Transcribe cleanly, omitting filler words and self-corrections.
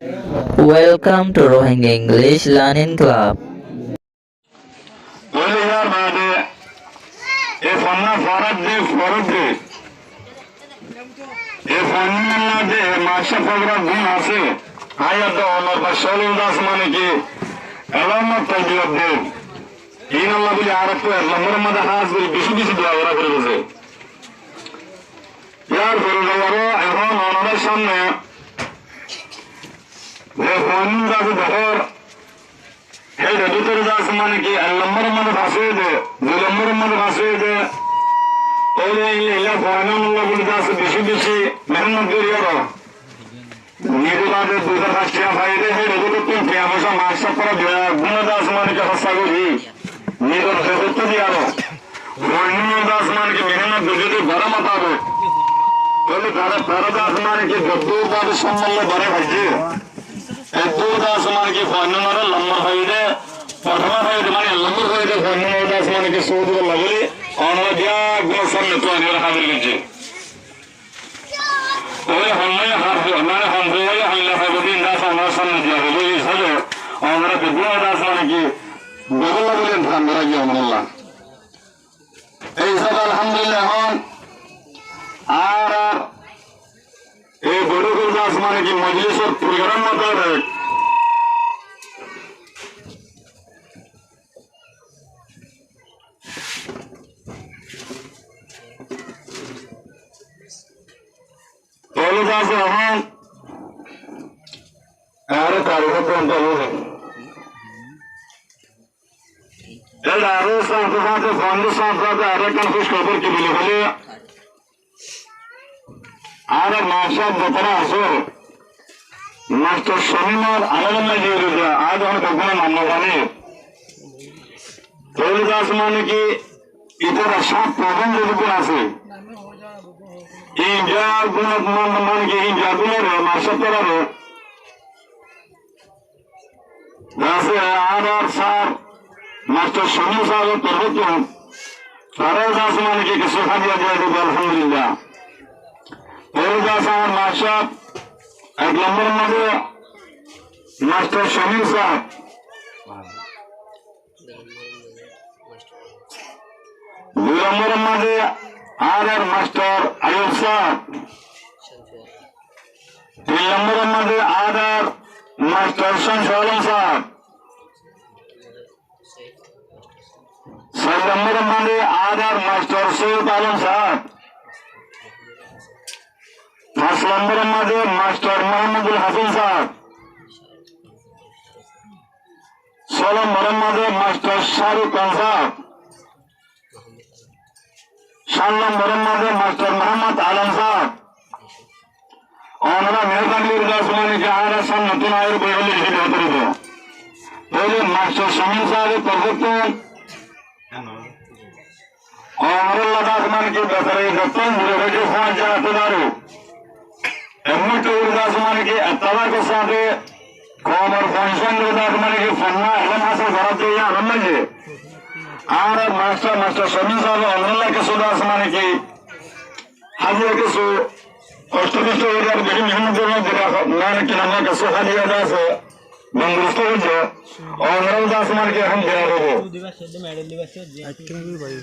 Welcome to Rohingya English Learning Club. Oliver Bade, a Fana Farad, a Fana de Masha Program Gunase, I have the honor by Solim Das Maniki, Alama Taji. In Allah will Arab, Lamurmada has will be busy driver. Yar Guru, I run on a Sunday. The one that is the whole. Hey, the little das maniki, Lamurmad Hasede, the Lamurmad Hasede, only left one of das Bishibishi, Menaguriero. Nidula de Budapastia, I did a little pink, I was a master for a Bunadas Manica Hasaguri. Neither the Hutadiano. One das maniki, Menana, the little Baramatabo. Well, the Paradas maniki, the two that is someone of Barahaji. Das maniki Fanamara, Lamar Haide, Parma Haide, Lamar Haide, Fanamadas maniki Sudu Lavili, on a Dia, Gosan, the Tonya Haviliji. Only Hamaya Hamana Hamboya, and Lahabudin, that's on our son, the Javili is Hado, on the Buddha's maniki, Bubble and Hamaraja. Isabel Alhamdulillah, Ara. ए बड़े गुरदास माने की मजलिस और programme होता है पहले दास हम आरे तारीख को अंदर हो गए ये आरे सांप्रदाय फाउंडर सांप्रदाय आरे कल कुछ खबर की मिली बोले आरे माशा बतरा असो मास्टर शमीनार अलग में जीव दिया आज हम कभी मानने वाले पहले दास माने की इधर अशांत प्रॉब्लम जो भी आसे इंडिया गुणत मान की इंडिया गुणर है माशा तेरा है दासे आधार सार मास्टर शमीन साहब तरबुतों सारे दास माने की किसी का दिया जाए तो अल्हम्दुलिल्लाह Saar Masha at Lamar Master Shamil Saab Lamar Adar Master Ayub Saab Lamar Adar Master Shanshalam Saab Lamar Adar Master Sayyid Alam Saab पांच नंबर में मास्टर मोहम्मद हसन साहब 16 नंबर में मास्टर शाहरुख खान साहब 7 नंबर में मास्टर मोहम्मद आलम साहब और मेहरबानी उदासमानी के आरा सन नतुन आयर बेगली ही होते रहो पहले मास्टर शमीन साहब परवतो और उदासमानी के बेहतरीन रतन मुझे जो खान जाते दारू एम्मटू उदासमानी के अत्तवा के साथ कॉमर फंक्शन उदासमानी के फन्ना एलम हासिल करते हैं आनंद जी आरा मास्टर शमीन साहब अल्लाह के उदासमानी की हाजिर के सो कष्टमिष्ट हो जाए बेटी मेहनत करना जरा नान के नाम का सो खाली आदा से मंगलस्त हो जाए और उदासमानी के हम जरा लोगों दिवस से मेडल दिवस से एक्टिंग भी भाई